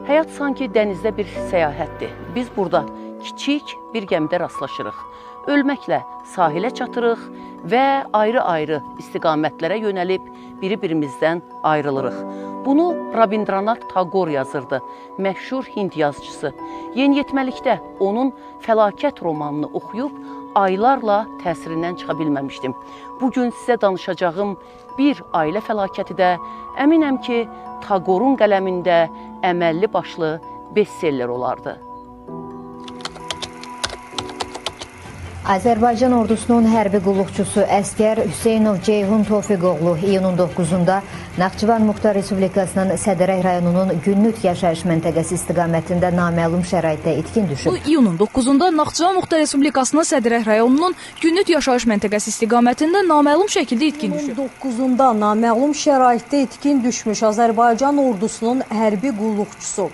Həyat sanki dənizdə bir səyahətdir. Biz burada kiçik bir gəmidə rastlaşırıq. Ölməklə sahilə çatırıq və ayrı-ayrı istiqamətlərə yönəlib biri-birimizdən ayrılırıq. Bunu Rabindranath Tagore yazırdı, məşhur Hind yazıcısı. Yeniyetməlikdə onun Fəlakət romanını oxuyub aylarla təsirindən çıxa bilməmişdim. Bugün sizə danışacağım bir ailə fəlakəti də əminəm ki, Tagore'un qələmində əməlli başlı bestseller olardı. Azərbaycan ordusunun hərbi qulluqçusu əskər Hüseynov Ceyhun Tofiqoğlu iyunun 9-da Naxçıvan Muxtar Respublikasının Sədərək rayonunun Günnüt yaşayış məntəqəsi istiqamətində naməlum şəraitdə itkin düşüb. İyunun 9-da Naxçıvan Muxtar Respublikasının Sədərək rayonunun Günnüt yaşayış məntəqəsi istiqamətində naməlum şəkildə itkin düşüb. İyunun 9-da naməlum şəraitdə itkin düşmüş Azərbaycan ordusunun hərbi qulluqçusu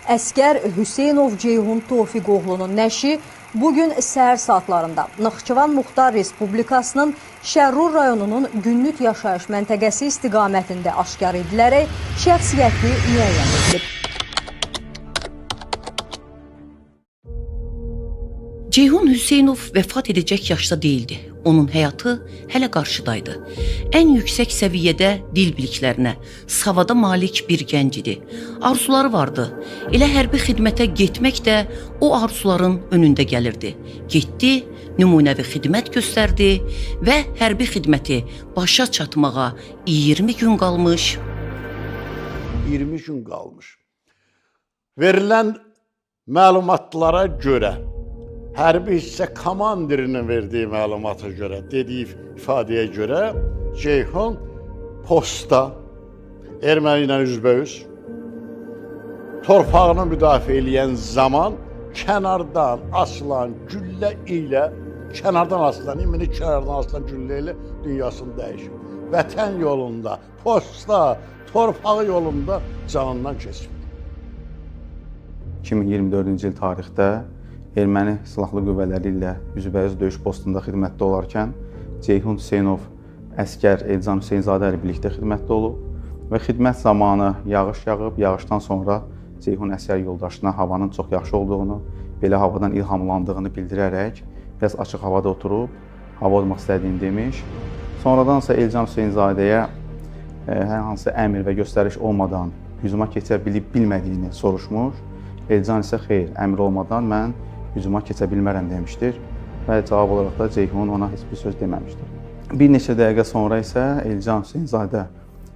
əskər Hüseynov Ceyhun Tofiqoğlunun nəşi bugün səhər saatlarında Naxçıvan Muxtar Respublikasının Şərrur rayonunun Günnüt yaşayış məntəqəsi istiqamətində aşkar edilərək şəxsiyyəti müəyyən edilib. Ceyhun Hüseynov vəfat edəcək yaşda değildi. Onun həyatı hələ qarşıdaydı. Ən yüksək səviyyədə dil biliklərinə, savada malik bir gənc idi. Arzuları vardı. Elə hərbi xidmətə getmək də o arzuların önündə gəlirdi. Getdi, nümunəvi xidmət göstərdi və hərbi xidməti başa çatmağa 20 gün qalmış. 20 gün qalmış. Verilən məlumatlara görə hərbi hissə komandirinin verdiyi məlumata görə, dediyi ifadəyə görə Ceyhun postda erməni ilə üzbəüz torpağını müdafiə edən zaman kənardan asılan güllə ilə, minik kənardan asılan güllə ilə dünyasını dəyişib. Vətən yolunda, postda, torpağı yolunda canından keçib. 2024-cü il tarixdə erməni silahlı qüvvələri ilə üzbəüz döyüş postunda xidmətdə olarkən Ceyhun Hüseynov əskər Elcan Hüseynzadə ilə birlikdə xidmətdə olub və xidmət zamanı yağış yağıb, yağışdan sonra Ceyhun əsgər yoldaşına havanın çox yaxşı olduğunu, belə havadan ilhamlandığını bildirərək biraz açıq havada oturub, hava olmaq istədiyini demiş. Sonradansa Elcan Hüseynzadəyə hər hansı əmr və göstəriş olmadan hücuma keçə bilmədiyini soruşmuş. Elcan isə xeyr, əmr olmadan mən hücuma keçə bilmərəm demişdir və cavab olaraq da Ceyhun ona heç bir söz deməmişdir. Bir neçə dəqiqə sonra isə Elcan Hüseynzadə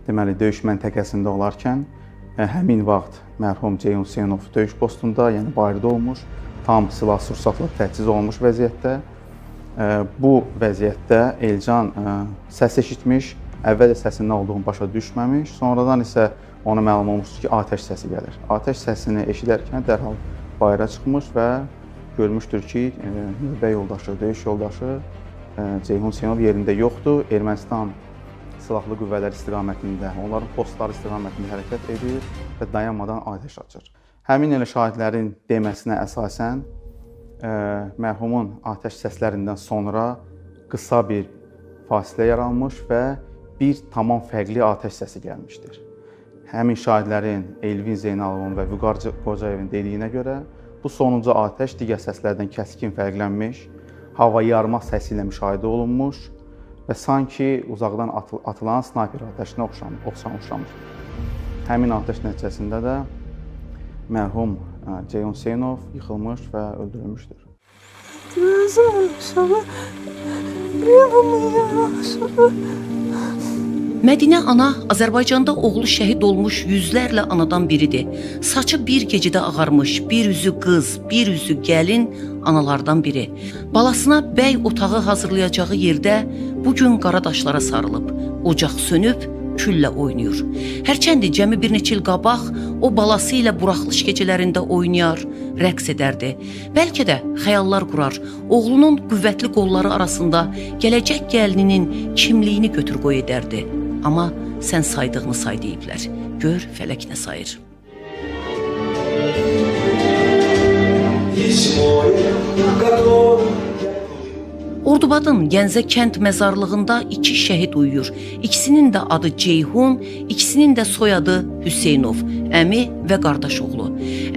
deməli döyüş məntəqəsində olarkən həmin vaxt mərhum Ceyhun Hüseynov döyüş postunda, yəni bayırda olmuş, tam silah sursatla təchiz olunmuş vəziyyətdə. Bu vəziyyətdə Elcan səs eşitmiş, əvvəlcə səsinin nə olduğunu başa düşməmiş, sonradan isə ona məlum olmuşdur ki, atəş səsi gəlir. Atəş səsini eşidərkən dərhal bayıra çıxmış və görmüşdür ki, növbə yoldaşı, döyüş yoldaşı Ceyhun Hüseynov yerində yoxdur. Ermənistan silahlı qüvvələr istiqamətində, onların postları istiqamətində hərəkət edir və dayanmadan atəş açır. Həmin elə şahidlərin deməsinə əsasən mərhumun atəş səslərindən sonra qısa bir fasilə yaranmış və bir tamam fərqli atəş səsi gəlmişdir. Həmin şahidlərin Elvin Zeynalovun və Vüqar Qocayevin dediyinə görə bu sonuncu atəş digər səslərdən kəskin fərqlənmiş, hava yarma səsi ilə müşahidə olunmuş və sanki uzaqdan atılan snayper atəşinə oxşamış. Həmin atəş nəticəsində də mərhum Ceyhun Hüseynov yıxılmış və öldürülmüşdür. Mədinə ana Azərbaycanda oğlu şəhid olmuş yüzlərlə anadan biridir. Saçı bir gecədə ağarmış, bir üzü qız, bir üzü gəlin analardan biri. Balasına bəy otağı hazırlayacağı yerdə bugün qara daşlara sarılıb, ocaq sönüb, küllə oynayır. Hərçəndi cəmi bir neçə il qabaq o balası ilə buraxılış gecələrində oynayar, rəqs edərdi. Bəlkə də xəyallar qurar, oğlunun qüvvətli qolları arasında gələcək gəlininin kimliyini götür qoy edərdi. Amma sən saydığını say deyiblər. Gör fələk nə sayır. Ordubadın Gəncə kənd məzarlığında 2 şəhid uyuyur. İkisinin də adı Ceyhun, ikisinin də soyadı Hüseynov. əmi və qardaş oğlu.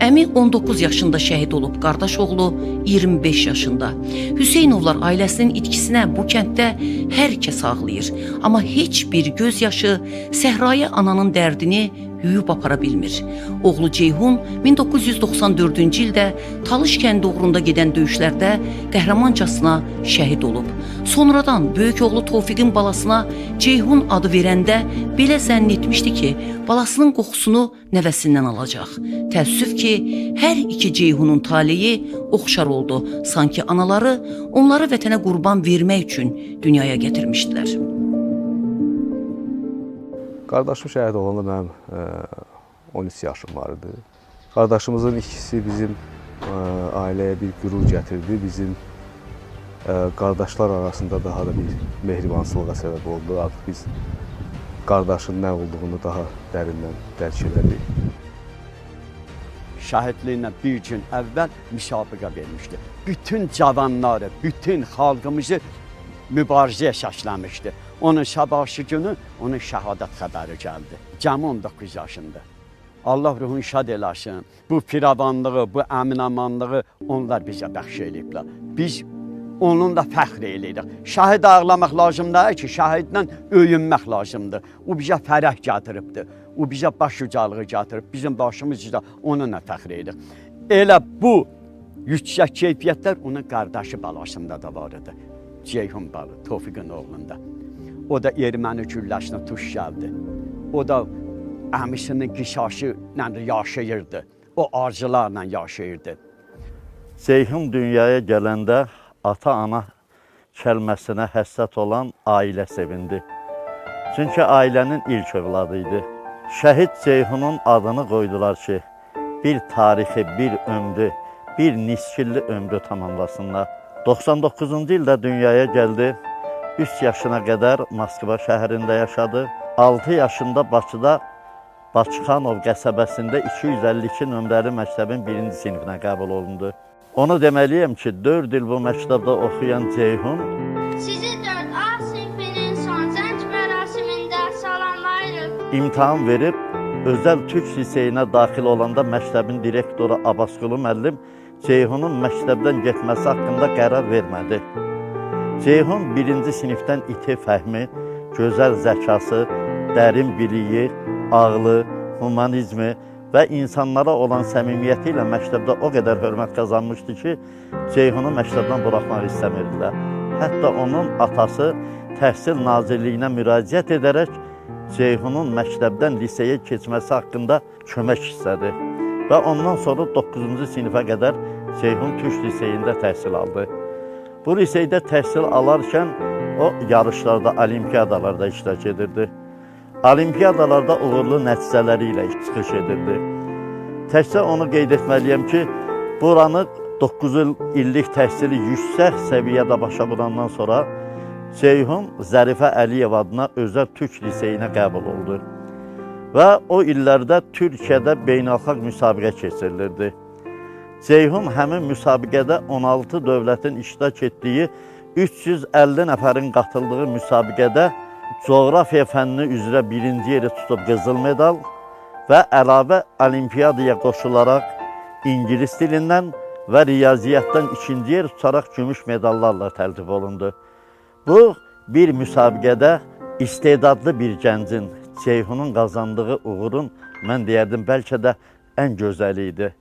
Əmi 19 yaşında şəhid olub, qardaş oğlu 25 yaşında. Hüseynovlar ailəsinin itkisinə bu kənddə hər kəs ağlayır, amma heç bir göz yaşı Səhraya ananın dərdini yuyub apara bilmir. Oğlu Ceyhun 1994-cü ildə Talış kəndi uğrunda gedən döyüşlərdə qəhrəmancasına şəhid olub. Sonradan böyük oğlu Tofiqin balasına Ceyhun adı verəndə belə zənn etmişdi ki, balasının qoxusunu nəvəsindən alacaq. Təəssüf ki, hər iki Ceyhunun taleyi oxşar oldu. Sanki anaları onları vətənə qurban vermək üçün dünyaya gətirmişdilər. Qardaşım şəhid olanda mənim 13 yaşım var idi. Qardaşımızın ikisi bizim ailəyə bir qürur gətirdi. Bizim qardaşlar arasında daha da bir mehribansılığa səbəb oldu. Artıq biz qardaşın nə olduğunu daha dərindən dərk elədik. Şəhidliyinə bir gün əvvəl müsabiqə vermişdi. Bütün cavanları, bütün xalqımızı mübarizəyə şəkləmişdi. Onun sabahsı günü onun şəhadət xəbəri gəldi. Cəmi 19 yaşında. Allah ruhunu şad eləsin. Bu firavanlığı, bu əminamanlığı onlar bizə bəxş eləyiblər. Biz onunla fəxr eləyirik. Şəhid ağlamaq lazım deyil ki, şəhidlə öyünmək lazımdır. O bizə fərəh gətiribdir. O bizə baş ucalığı gətirib. Bizim başımız da onunla fəxr edirik. Elə bu yüksək keyfiyyətlər onun qardaşı balasında da var idi. Ceyhun balı, Tofiqin oğlunda. O da erməni gülləsinə tuş gəldi. O da əmisinin qisası ilə yaşayırdı. O arzularla yaşayırdı. Ceyhun dünyaya gələndə ata-ana kəlməsinə həssas olan ailə sevindi. Çünki ailənin ilk övladı idi. Şəhid Ceyhunun adını qoydular ki, bir tarixi, bir ömrü, bir niskilli ömrü tamamlasınlar. 99-cu ildə dünyaya gəldi. 3 yaşına qədər Moskva şəhərində yaşadı. 6 yaşında Bakıda Bakıxanov qəsəbəsində 252 nömrəli məktəbin 1-ci sinifinə qəbul olundu. Onu deməliyəm ki, 4 il bu məktəbdə oxuyan Ceyhun sizi 4A sinifinin son zənc mərasimində salamlayırıq. İmtahan verib, özəl türk liseyinə daxil olanda məktəbin direktoru Abbasqulu müəllim Ceyhunun məktəbdən getməsi haqqında qərar vermədi. Ceyhun 1-ci sinifdən iti fəhmi, gözəl zəkası, dərin biliyi, ağlı, humanizmi və insanlara olan səmimiyyəti ilə məktəbdə o qədər hörmət qazanmışdı ki, Ceyhunu məktəbdən buraxmaq istəmirdilər. Hətta onun atası Təhsil Nazirliyinə müraciət edərək Ceyhunun məktəbdən liseyə keçməsi haqqında kömək istədi. Və ondan sonra 9-cu sinifə qədər Ceyhun Türk liseyində təhsil aldı. Bu liseydə təhsil alarkən o yarışlarda, olimpiyadalarda iştirak edirdi. Olimpiyadalarda uğurlu nəticələri ilə çıxış edirdi. Təkcə onu qeyd etməliyəm ki, buranı 9 illik təhsili yüksək səviyyədə başa vurandan sonra Ceyhun Zərifə Əliyev adına özəl Türk liseyinə qəbul oldu. Və o illərdə Türkiyədə beynəlxalq müsabiqə keçirilirdi. Ceyhun həmin müsabiqədə 16 dövlətin iştirak etdiyi 350 nəfərin qatıldığı müsabiqədə coğrafiya fənni üzrə 1-ci yeri tutub qızıl medal və əlavə olimpiyadaya qoşularaq İngilis dilindən və riyaziyyatdan 2-ci yer tutaraq gümüş medallarla təltif olundu. Bu, bir müsabiqədə istedadlı bir gəncin, Ceyhunun qazandığı uğurun, mən deyərdim, bəlkə də ən gözəli idi.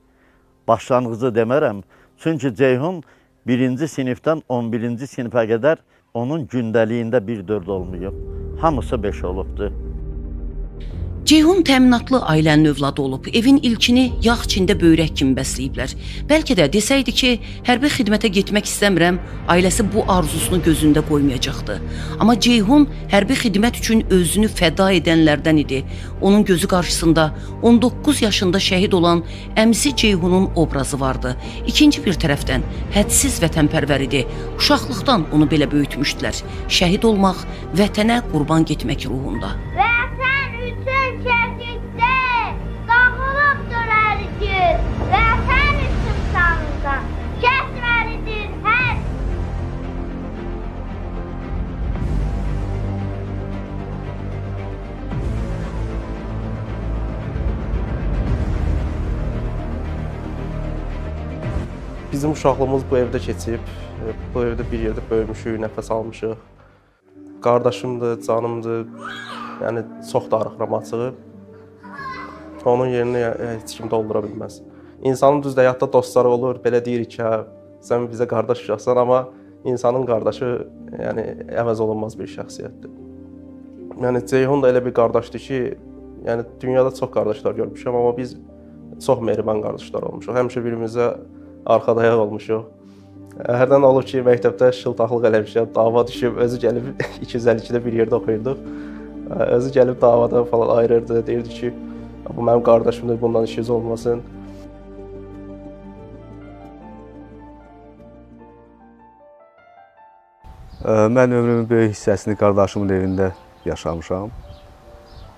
Başlanğıcı demərəm, çünki Ceyhun 1-ci sinifdən 11-ci sinifə qədər onun gündəliyində 1-4 olmayıb. Hamısı 5 olubdur. Ceyhun təminatlı ailənin övladı olub, evin ilkini yağ çində böyrək kimi bəsləyiblər. Bəlkə də desəydi ki, hərbi xidmətə getmək istəmirəm, ailəsi bu arzusunu gözündə qoymayacaqdı. Amma Ceyhun hərbi xidmət üçün özünü fəda edənlərdən idi. Onun gözü qarşısında 19 yaşında şəhid olan əmsi Ceyhunun obrazı vardı. İkinci bir tərəfdən hədsiz vətənpərvər idi. Uşaqlıqdan onu belə böyütmüşdülər. Şəhid olmaq, vətənə qurban getmək ruhunda. Bizim uşaqlığımız bu evdə keçib, bu evdə bir yerdə böyümüşük, nəfəs almışıq. Qardaşımdır, canımdır, yəni çox darıxıram açığı. Onun yerini heç kim doldura bilməz. İnsanın düz həyatda dostları olur, belə deyirik ki, sən bizə qardaş uşaqsan, amma insanın qardaşı yəni əvəz olunmaz bir şəxsiyyətdir. Yəni Ceyhun da elə bir qardaşdır ki, yəni dünyada çox qardaşlar görmüşəm, amma biz çox mehriban qardaşlar olmuşuq. Həmişə birimizə arxadayaq olmuşuq. Hərdən olur ki, məktəbdə şıltaqlıq eləmişəm, dava düşüb, özü gəlib 252-də bir yerdə oxuyurduq. Özü gəlib davadan falan ayırırdı, deyirdi ki, bu mənim qardaşımdır, bundan işiniz olmasın. Mən ömrümün böyük hissəsini qardaşımın evində yaşamışam.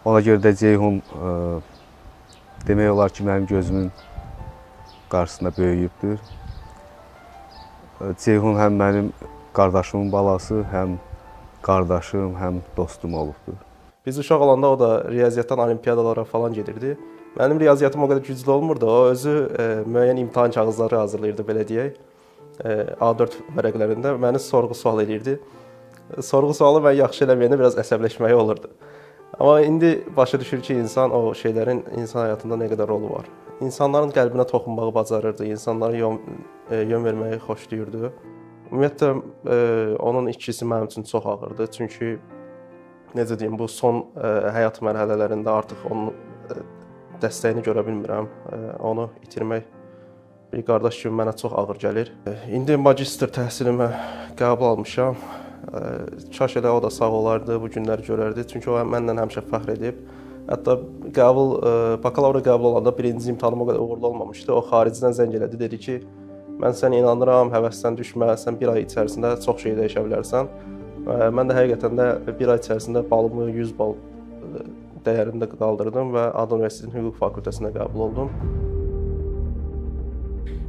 Ona görə də Ceyhun demək olar ki, mənim gözümün qarşısında böyüyübdür. Ceyhun həm mənim qardaşımın balası, həm qardaşım, həm dostum olubdur. Biz uşaq olanda o da riyaziyyatdan olimpiyadalara falan gedirdi. Mənim riyaziyyatım o qədər güclü olmurdu. O özü müəyyən imtahan kağızları hazırlayırdı, belə deyək. A4 vərəqlərində məni sorğu-sual edirdi. Sorğu-sualı mən yaxşı eləməyəndə biraz əsəbləşməyi olurdu. Amma indi başa düşür ki, insan o şeylərin insan həyatında nə qədər rolu var. İnsanların qəlbinə toxunmağı bacarırdı, insanlara yön verməyi xoşlayırdı. Ümumiyyətlə, onun itkisi mənim üçün çox ağırdı. Çünki, necə deyim, bu son həyat mərhələlərində artıq onun dəstəyini görə bilmirəm. Onu itirmək bir qardaş kimi mənə çox ağır gəlir. İndi magistr təhsilimə qəbul almışam. Kaş elə o da sağ olardı, bu günləri görərdi. Çünki o mənlə həmişə fəxr edib. Hətta bakalavra qəbul olanda birinci imtahanım o qədər uğurlu olmamışdı. O xaricdən zəng elədi, dedi ki, mən sənə inanıram, həvəsdən düşmə, sən bir ay içərisində çox şey dəyişə bilərsən. Mən də həqiqətən də bir ay içərisində balımı 100 bal dəyərində qaldırdım və Ada Universitetinin Hüquq Fakültəsinə qəbul oldum.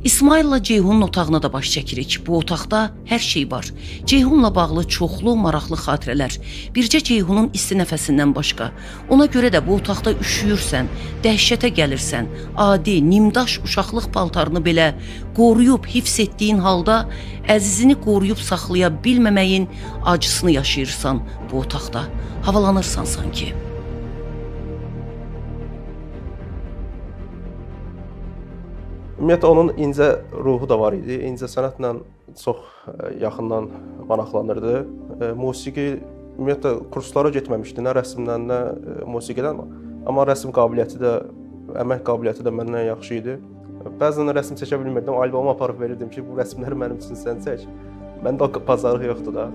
İsmail'la Ceyhunun otağına da baş çəkirik. Bu otaqda hər şey var. Ceyhunla bağlı çoxlu maraqlı xatirələr. Bircə Ceyhunun isti nəfəsindən başqa. Ona görə də bu otaqda üşüyürsən, dəhşətə gəlirsən, adi, nimdaş uşaqlıq paltarını belə qoruyub, hifz etdiyin halda əzizini qoruyub saxlaya bilməməyin acısını yaşayırsan bu otaqda. Havalanırsan sanki. Ümumiyyətlə, onun incə ruhu da var idi. İncəsənətlə çox yaxından maraqlanırdı. Musiqi, ümumiyyətlə, kurslara getməmişdi, nə rəsmdən, nə musiqidən. Amma rəsm qabiliyyəti də, əmək qabiliyyəti də məndən yaxşı idi. Bəzən rəsm çəkə bilmirdim, albomu aparıb verirdim ki, bu rəsmləri mənim üçün sən çək. Məndə o bazarlıq yoxdur da.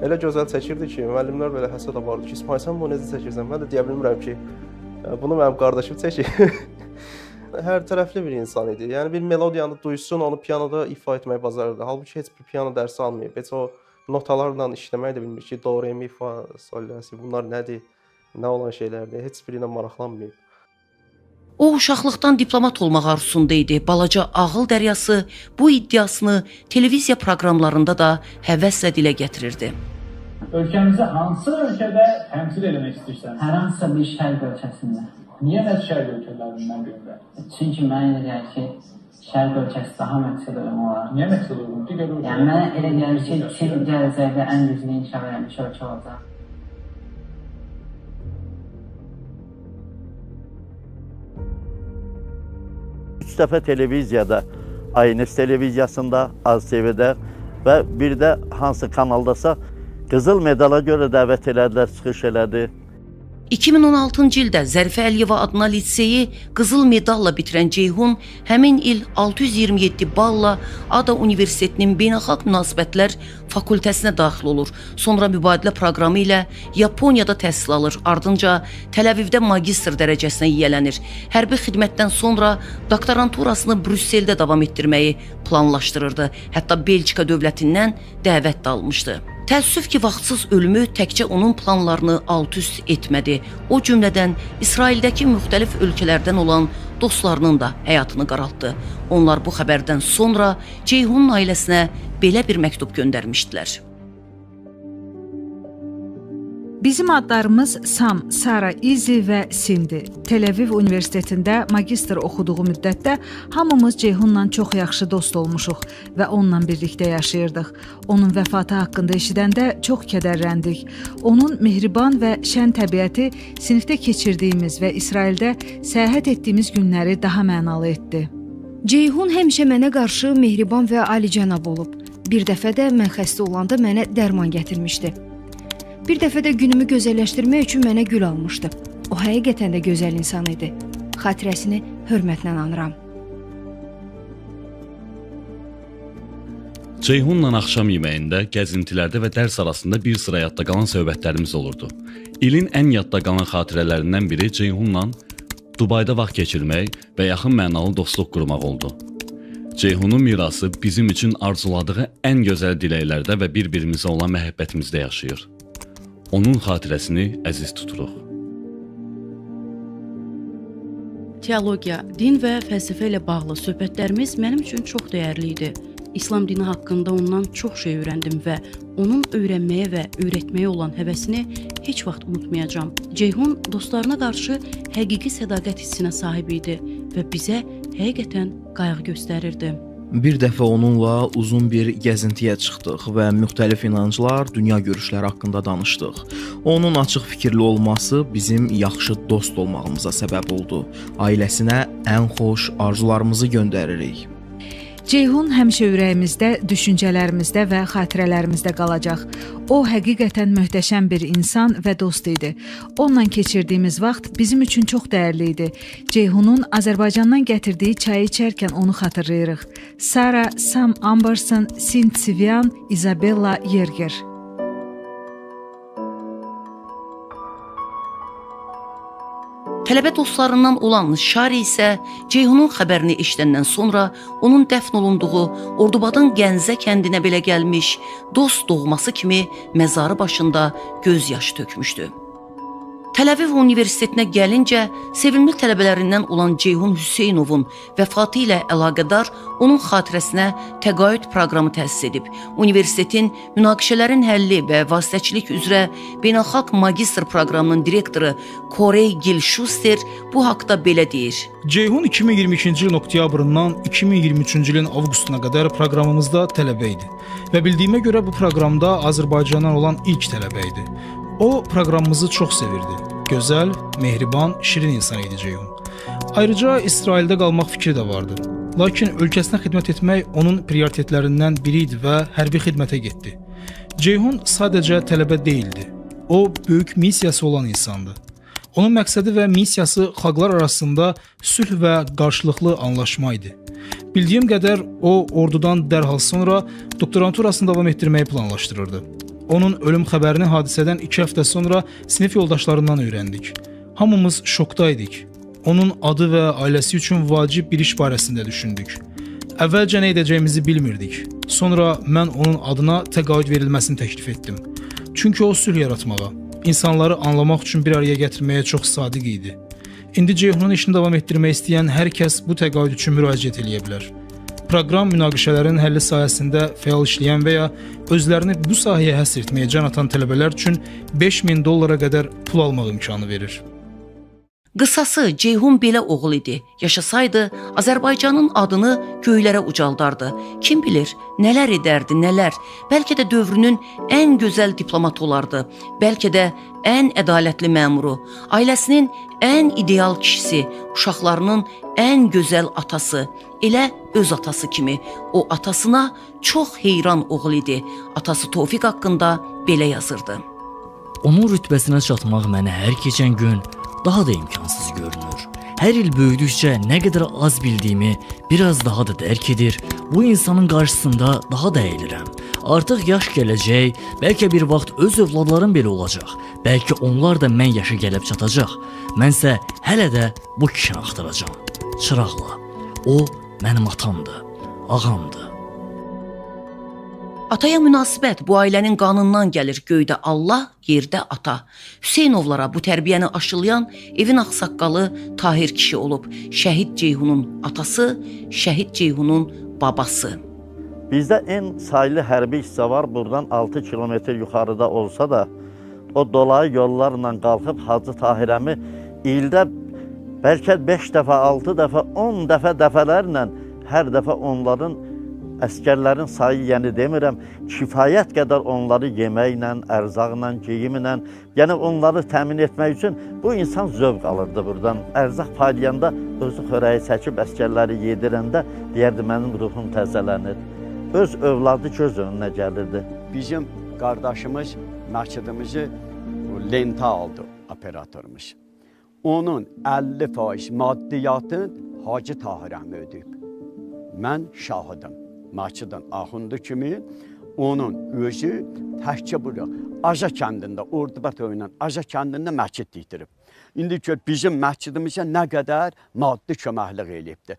Elə gözəl çəkirdi ki, müəllimlər belə həsəd vardı ki, İsmail, sən bunu necə çəkirsən? Mən də deyə bilmirəm ki, bunu mənim qardaşım çəkir. Hər tərəfli bir insan idi. Yəni bir melodiyanı duysun, onu pianoda ifa etməyi bacarırdı. Halbuki heç bir piano dərsi almayıb. Heç o notalarla işləməyi də bilmir ki, do, re, mi, fa, sol, la, si bunlar nədir? Nə olan şeylərdir? Heç biri ilə maraqlanmayıb. O uşaqlıqdan diplomat olmaq arzusunda idi. Balaca ağıl dəryası bu iddiasını televiziya proqramlarında da həvəslə dilə gətirirdi. Ölkəmizi hansı ölkədə təmsil etmək istəyirsən? Hər hansısa bir şərq ölkəsində. Niyə nə şərq ölkələrindən birində? Çünki mənə elə gəlir ki, şərq ölkəsi daha məqsəd uyğun olar. Niyə məqsəd uyğun? Digər ölkələr. Yəni mənə elə gəlir ki, Çin gələcəkdə ən güclü inkişaf etmiş ölkə olacaq. Üç dəfə televiziyada, Aynes televiziyasında, AZTV-də və bir də hansı kanaldasa qızıl medala görə dəvət elədilər, çıxış elədi. 2016-cı ildə Zərifə Əliyeva adına liseyi qızıl medalla bitirən Ceyhun həmin il 627 balla Ada Universitetinin Beynəlxalq Münasibətlər Fakültəsinə daxil olur. Sonra mübadilə proqramı ilə Yaponiyada təhsil alır. Ardınca Təl-Əvivdə magistr dərəcəsinə yiyələnir. Hərbi xidmətdən sonra doktoranturasını Brüsseldə davam etdirməyi planlaşdırırdı. Hətta Belçika dövlətindən dəvət də almışdı. Təəssüf ki, vaxtsız ölümü təkcə onun planlarını alt-üst etmədi. O cümlədən İsraildəki müxtəlif ölkələrdən olan dostlarının da həyatını qaraltdı. Onlar bu xəbərdən sonra Ceyhunun ailəsinə belə bir məktub göndərmişdilər. Bizim adlarımız Sam, Sara, İzi və Sindi. Tel-Aviv Universitetində magistr oxuduğu müddətdə hamımız Ceyhunla çox yaxşı dost olmuşuq və onunla birlikdə yaşayırdıq. Onun vəfatı haqqında eşidəndə çox kədərləndik. Onun mehriban və şən təbiəti sinifdə keçirdiyimiz və İsraildə səyahət etdiyimiz günləri daha mənalı etdi. Ceyhun həmişə mənə qarşı mehriban və alicənab olub. Bir dəfə də mən xəstə olanda mənə dərman gətirmişdi. Bir dəfə də günümü gözəlləşdirmək üçün mənə gül almışdı. O həqiqətən də gözəl insan idi. Xatirəsini hörmətlə anıram. Ceyhunla axşam yeməyində, gəzintilərdə və dərs arasında bir sıra yadda qalan söhbətlərimiz olurdu. İlin ən yadda qalan xatirələrindən biri Ceyhunla Dubayda vaxt keçirmək və yaxın mənalı dostluq qurmaq oldu. Ceyhunun mirası bizim üçün arzuladığı ən gözəl diləklərdə və bir-birimizə olan məhəbbətimizdə yaşayır. Onun xatirəsini əziz tuturuq. Teologiya, din və fəlsəfə ilə bağlı söhbətlərimiz mənim üçün çox dəyərli idi. İslam dini haqqında ondan çox şey öyrəndim və onun öyrənməyə və öyrətməyə olan həvəsini heç vaxt unutmayacağam. Ceyhun dostlarına qarşı həqiqi sədaqət hissinə sahib idi və bizə həqiqətən qayğı göstərirdi. Bir dəfə onunla uzun bir gəzintiyə çıxdıq və müxtəlif inanclar, dünya görüşləri haqqında danışdıq. Onun açıq fikirli olması bizim yaxşı dost olmağımıza səbəb oldu. Ailəsinə ən xoş arzularımızı göndəririk. Ceyhun həmişə ürəyimizdə, düşüncələrimizdə və xatirələrimizdə qalacaq. O həqiqətən möhtəşəm bir insan və dost idi. Onunla keçirdiyimiz vaxt bizim üçün çox dəyərli idi. Ceyhunun Azərbaycandan gətirdiyi çayı içərkən onu xatırlayırıq. Sara, Sam Amberson, Sind Sivyan, Isabella Yerger. Tələbə dostlarından olan Şari isə Ceyhunun xəbərini eşidəndən sonra onun dəfn olunduğu Ordubadın Gəncə kəndinə belə gəlmiş, dost doğması kimi məzarı başında göz yaşı tökmüşdü. Tel-Aviv Universitetinə gəlincə, sevimli tələbələrindən olan Ceyhun Hüseynovun vəfatı ilə əlaqədar onun xatirəsinə təqaüd proqramı təsis edib. Universitetin münaqişələrin həlli və vasitəçilik üzrə beynəlxalq magistr proqramının direktoru Korey Gil-Schuster bu haqda belə deyir. Ceyhun 2022-ci ilin oktyabrından 2023-cü ilin avqustuna qədər proqramımızda tələbə idi və bildiyimə görə bu proqramda Azərbaycandan olan ilk tələbə idi. O, proqramımızı çox sevirdi. Gözəl, mehriban, şirin insan idi Ceyhun. Ayrıca İsraildə qalmaq fikri də vardı. Lakin ölkəsinə xidmət etmək onun prioritetlərindən biri idi və hərbi xidmətə getdi. Ceyhun sadəcə tələbə deyildi. O, böyük missiyası olan insandı. Onun məqsədi və missiyası xalqlar arasında sülh və qarşılıqlı anlaşma idi. Bildiyim qədər o, ordudan dərhal sonra doktoranturasını davam etdirməyi planlaşdırırdı. Onun ölüm xəbərini hadisədən 2 həftə sonra sinif yoldaşlarından öyrəndik. Hamımız şokdaydik. Onun adı və ailəsi üçün vacib bir iş barəsində düşündük. Əvvəlcə nə edəcəyimizi bilmirdik. Sonra mən onun adına təqaüd verilməsini təklif etdim. Çünki o sülh yaratmağa, insanları anlamaq üçün bir araya gətirməyə çox sadiq idi. İndi Ceyhunun işini davam etdirmək istəyən hər kəs bu təqaüd üçün müraciət edə bilər. Proqram münaqişələrin həlli sahəsində fəal işləyən və ya özlərini bu sahəyə həsr etməyə can atan tələbələr üçün $5.000 qədər pul almaq imkanı verir. Qısası Ceyhun belə oğul idi. Yaşasaydı, Azərbaycanın adını göylərə ucaldardı. Kim bilir, nələr edərdi, nələr. Bəlkə də dövrünün ən gözəl diplomat olardı. Bəlkə də ən ədalətli məmuru, ailəsinin ən ideal kişisi, uşaqlarının ən gözəl atası, elə öz atası kimi. O atasına çox heyran oğul idi. Atası Tofiq haqqında belə yazırdı. Onun rütbəsinə çatmaq mənə hər keçən gün daha da imkansız görünür. Hər il böyüdükcə nə qədər az bildiyimi biraz daha da dərk edir, bu insanın qarşısında daha da əyilirəm. Artıq yaş gələcək, bəlkə bir vaxt öz övladlarım belə olacaq, bəlkə onlar da mən yaşa gəlib çatacaq. Mənsə hələ də bu kişini axtaracağam. Çıraqla. O mənim atamdır, ağamdır. Ataya münasibət bu ailənin qanından gəlir. Göydə Allah, yerdə ata. Hüseynovlara bu tərbiyəni aşılayan evin ağsaqqalı Tahir kişi olub. Şəhid Ceyhunun atası, Şəhid Ceyhunun babası. Bizdə ən saylı hərbi hissə var. Buradan 6 kilometr yuxarıda olsa da o dolayı yollarla qalxıb Hacı Tahirəmi ildə bəlkə 5 dəfə, 6 dəfə, 10 dəfələrlə hər dəfə onların əskərlərin sayı, yəni demirəm, kifayət qədər onları yeməklə, ərzaqla, geyimlə, yəni onları təmin etmək üçün bu insan zövq alırdı buradan. Ərzaq paylayanda özü xörəyi çəkib əskərləri yedirəndə deyərdi, mənim ruhum təzələnir. Öz övladı göz önünə gəlirdi. Bizim qardaşımız məscidimizi lenta aldı operatorumuz. Onun 50% maddiyyatın Hacı Tahirəmi ödəyib. Mən şahidim. Məscidin axundu kimi onun özü təkcə bura Aja kəndində, Ordubad oyundan Aja kəndində məscid tikdirib. İndi gör bizim məscidimizə nə qədər maddi köməklik eləyibdi.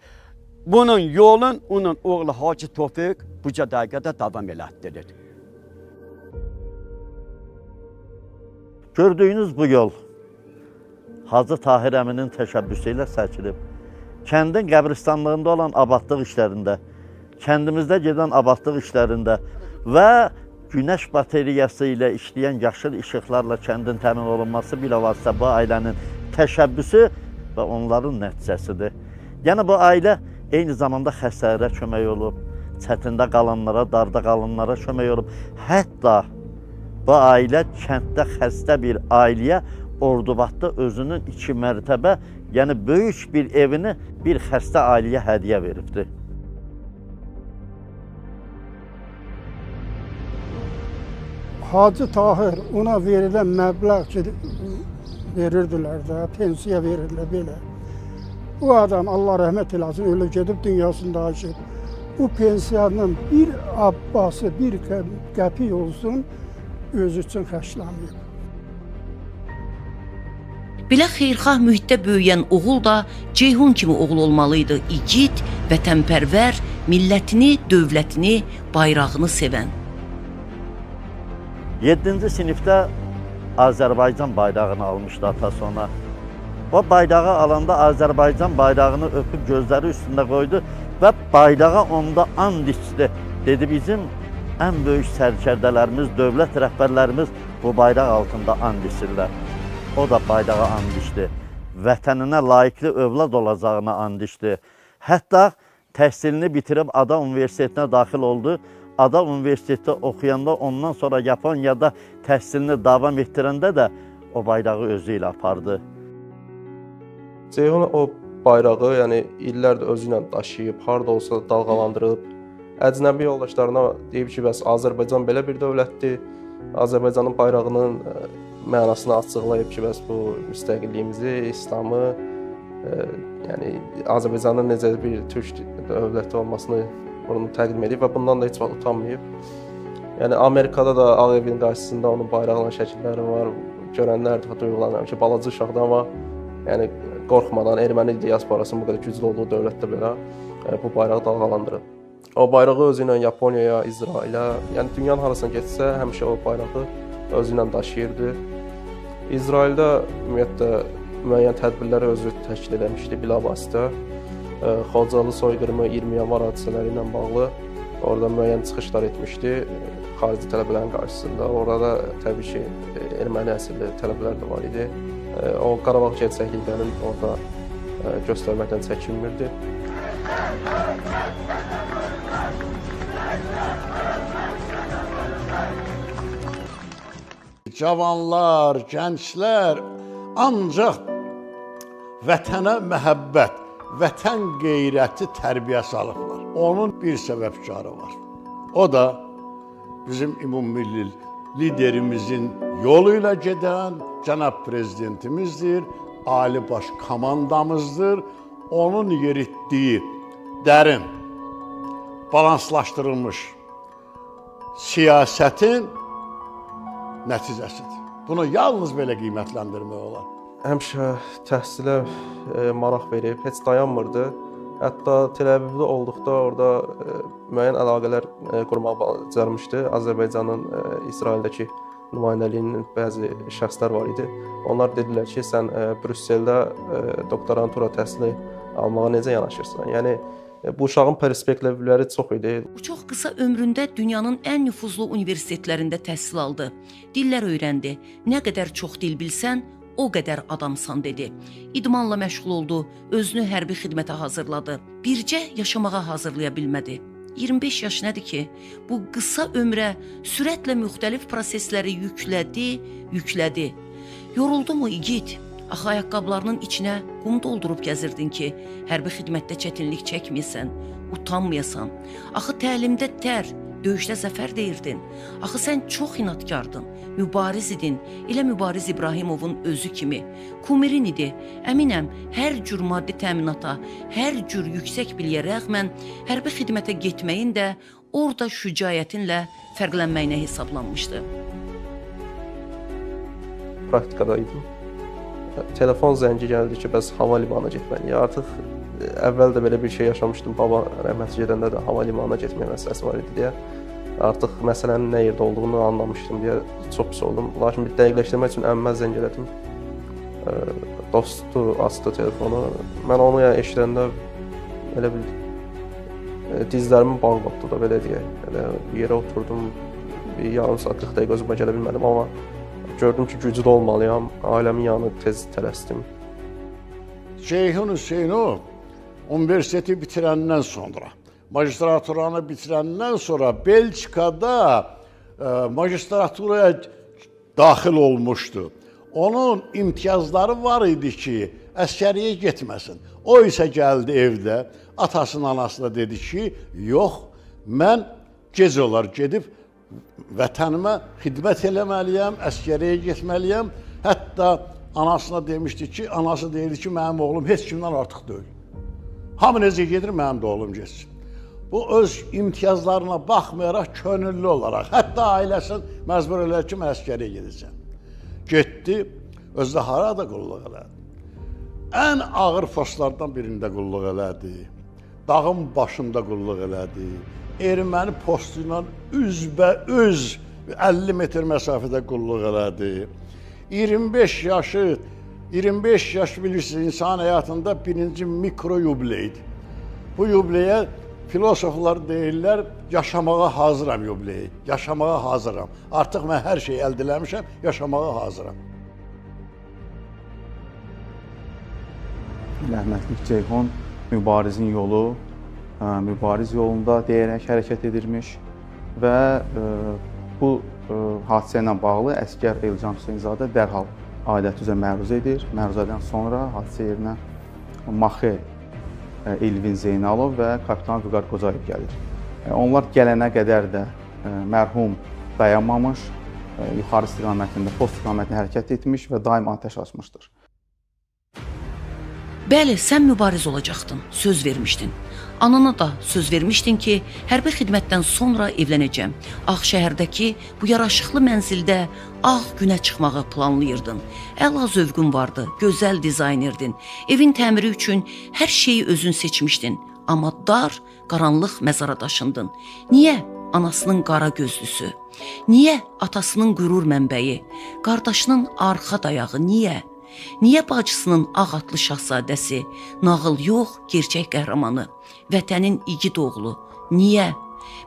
Bunun yolun onun oğlu Hacı Tofiq bu dəqiqədə davam elətdirir. Gördüyünüz bu yol Hacı Tahirəminin təşəbbüsü ilə çəkilib. Kəndin qəbristanlığında olan abadlıq işlərində, kəndimizdə gedən abadlıq işlərində və günəş bateriyası ilə işləyən yaşıl işıqlarla kəndin təmin olunması bilavasitə bu ailənin təşəbbüsü və onların nəticəsidir. Yəni bu ailə eyni zamanda xəstələrə kömək olub, çətində qalanlara, darda qalanlara kömək olub. Hətta bu ailə kənddə xəstə bir ailəyə Ordubadda özünün 2 mərtəbə, yəni böyük bir evini bir xəstə ailəyə hədiyyə veribdir. Hacı Tahir ona verilən məbləğ ki, verirdilər də, pensiya verirdilər belə. Bu adam Allah rəhmət eləsin, ölüb gedib dünyasında aşır. Bu pensiyanın bir abbası, bir qəpik olsun, özü üçün xərclənməyib. Belə xeyirxah mühitdə böyüyən oğul da Ceyhun kimi oğul olmalıydı. İgid, vətənpərvər, millətini, dövlətini, bayrağını sevən. 7-ci sinifdə Azərbaycan bayrağını almışdı atası ona. O bayrağı alanda Azərbaycan bayrağını öpüb gözləri üstündə qoydu və bayrağa onda and içdi. Dedi, bizim ən böyük sərkərdələrimiz, dövlət rəhbərlərimiz bu bayraq altında and içirlər. O da bayrağa and içdi. Vətəninə layiqli övlad olacağına and içdi. Hətta təhsilini bitirib Ada Universitetinə daxil oldu. Ada Universitetdə oxuyanda, ondan sonra Yaponiyada təhsilini davam etdirəndə də o bayrağı özü ilə apardı. Ceyhun o bayrağı, yəni illərdir özü ilə daşıyıb, harda olsa dalğalandırıb. Əcnəbi yoldaşlarına deyib ki, bəs Azərbaycan belə bir dövlətdir. Azərbaycanın bayrağının mənasını açıqlayıb ki, bəs bu müstəqilliyimizi, İslamı, yəni Azərbaycanın necə bir türk dövləti olmasını onu təqdim edib və bundan da heç vaxt utanmayıb. Yəni Amerikada da Ağ Evin qarşısında onun bayrağının şəkilləri var. Görənlər də duyğulanır ki, balaca uşaqdır, amma yəni qorxmadan erməni diasporasının bu qədər güclü olduğu dövlətdə belə bu bayrağı dalğalandırıb. O bayrağı özü ilə Yaponiyaya, İsrailə, yəni dünyanın harasına getsə həmişə o bayrağı özü ilə daşıyırdı. İsraildə ümumiyyətlə müəyyən tədbirləri özü təşkil etmişdi bilavasitə. Xocalı soyqırımı 20 yanvar hadisələri ilə bağlı orada müəyyən çıxışlar etmişdi xarici tələbələrin qarşısında. Orada təbii ki, erməni əsilli tələbələr də var idi. O Qarabağ gerçəkliklərini orada göstərməkdən çəkinmirdi. Cavanlar, gənclər ancaq vətənə məhəbbət, vətən qeyrəti tərbiyəsi alıblar. Onun bir səbəbkarı var. O da bizim ümummilli liderimizin yolu ilə gedən cənab prezidentimizdir, Ali Baş Komandamızdır. Onun yeritdiyi dərin, balanslaşdırılmış siyasətin nəticəsidir. Bunu yalnız belə qiymətləndirmək olar. Həmişə təhsilə maraq verib, heç dayanmırdı. Hətta Tel-Əvivdə olduqda orada müəyyən əlaqələr qurmaq bacarmışdı. Azərbaycanın İsraildəki nümayəndəliyinin bəzi şəxslər var idi. Onlar dedilər ki, sən Brüsseldə doktorantura təhsili almağa necə yanaşırsan? Yəni Bu uşağın perspektivləri çox idi. Bu çox qısa ömründə dünyanın ən nüfuzlu universitetlərində təhsil aldı. Dillər öyrəndi. Nə qədər çox dil bilsən, o qədər adamsan dedi. İdmanla məşğul oldu, özünü hərbi xidmətə hazırladı. Bircə yaşamağa hazırlaya bilmədi. 25 yaş nədir ki, bu qısa ömrə sürətlə müxtəlif prosesləri yüklədi. Yoruldu mu igid? Axı ayaqqabılarının içinə qum doldurub gəzirdin ki, hərbi xidmətdə çətinlik çəkməyəsən, utanmayasan. Axı təlimdə tər, döyüşdə zəfər deyirdin. Axı sən çox inadkardın, mübariz idin, elə Mübariz İbrahimovun özü kimi. Kumirin idi, əminəm, hər cür maddi təminata, hər cür yüksək biliyə rəğmən hərbi xidmətə getməyin də orada şücaətinlə fərqlənməyinə hesablanmışdı. Praktikada idim. Telefon zəngi gəldi ki, bəs hava limanına getməliyik. Artıq əvvəl də belə bir şey yaşamışdım. Baba rəhmətli gedəndə də hava limanına getmək məsələsi var idi deyə. Artıq məsələnin nə yerdə olduğunu anlamışdım deyə çox pis oldum. Lakin bir dəqiqləşdirmək üçün əmmə zəng elədim. Dostu açdı telefonu. Mən onu eşidəndə elə bil dizlərimin bağı qopdu da belə deyək. Elə yerə oturdum. Bir yarım saat 40 dəqiqə özümə gələ bilmədim, amma gördüm ki, güclü olmalıyam. Ailəmin yanına tez tələsdim. Ceyhun Hüseynov universiteti bitirəndən sonra, magistraturanı bitirəndən sonra Belçikada magistraturaya daxil olmuşdu. Onun imtiyazları var idi ki, əskəriyə getməsin. O isə gəldi evdə, atasının anasına dedi ki, yox, mən gec olar gedib vətənimə xidmət eləməliyəm, əskəriyə getməliyəm. Hətta anasına demişdi ki, anası deyirdi ki, mənim oğlum heç kimdən artıq deyil. Hamı necə gedir, mənim də oğlum getsin. Bu öz imtiyazlarına baxmayaraq könüllü olaraq, hətta ailəsini məcbur elədi ki, mən əskəriyə gedəcəm. Getdi, özü də harada qulluq elədi? Ən ağır postlardan birində qulluq elədi. Dağın başında qulluq elədi. Erməni postu ilə üzbəüz 50 metr məsafədə qulluq elədi. 25 yaş bilirsiniz, insan həyatında birinci mikro yubileydir. Bu yubileyə filosoflar deyirlər, yaşamağa hazıram yubileyi, yaşamağa hazıram. Artıq mən hər şeyi əldə eləmişəm, yaşamağa hazıram. Rəhmətlik Ceyhun mübarizin yolu, mübariz yolunda deyərək hərəkət edirmiş və bu hadisə ilə bağlı əsgər Elcan Hüseynzadə dərhal aidiyyəti üzrə məruz edir. Məruzədən sonra hadisə yerinə Maxi Elvin Zeynalov və kapitan Vüqar Qocayev gəlir. Onlar gələnə qədər də mərhum dayanmamış, yuxarı istiqamətində, post istiqamətində hərəkət etmiş və daim atəş açmışdır. Bəli, sən mübariz olacaqdın, söz vermişdin. Anana da söz vermişdin ki, hərbi xidmətdən sonra evlənəcəm. Ağşəhərdəki bu yaraşıqlı mənzildə ağ günə çıxmağı planlayırdın. Əla zövqün vardı, gözəl dizaynerdin. Evin təmiri üçün hər şeyi özün seçmişdin. Amma dar, qaranlıq məzara daşındın. Niyə anasının qara gözlüsü? Niyə atasının qürur mənbəyi? Qardaşının arxa dayağı niyə? Niyə bacısının ağ atlı şahzadəsi, nağıl yox, gerçək qəhrəmanı, vətənin igid oğlu? Niyə?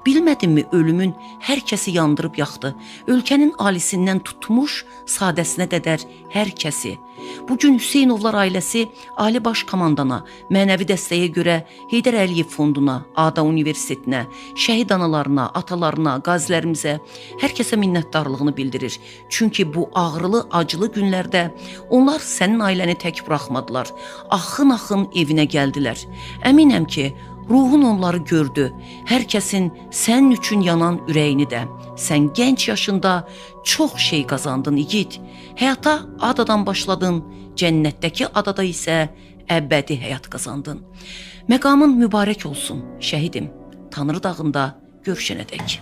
Bilmədinmi ölümün hər kəsi yandırıb yaxdı, ölkənin alisindən tutmuş, sadəsinə qədər hər kəsi. Bugün Hüseynovlar ailəsi Ali Baş Komandana, mənəvi dəstəyə görə Heydər Əliyev Fonduna, ADA Universitetinə, şəhid analarına, atalarına, qazilərimizə, hər kəsə minnətdarlığını bildirir. Çünki bu ağrılı, acılı günlərdə onlar sənin ailəni tək buraxmadılar. Axın-axın evinə gəldilər. Əminəm ki, ruhun onları gördü, hər kəsin sənin üçün yanan ürəyini də. Sən gənc yaşında çox şey qazandın igid. Həyata adadan başladın, cənnətdəki adada isə əbədi həyat qazandın. Məqamın mübarək olsun, şəhidim. Tanrı dağında görüşənədək.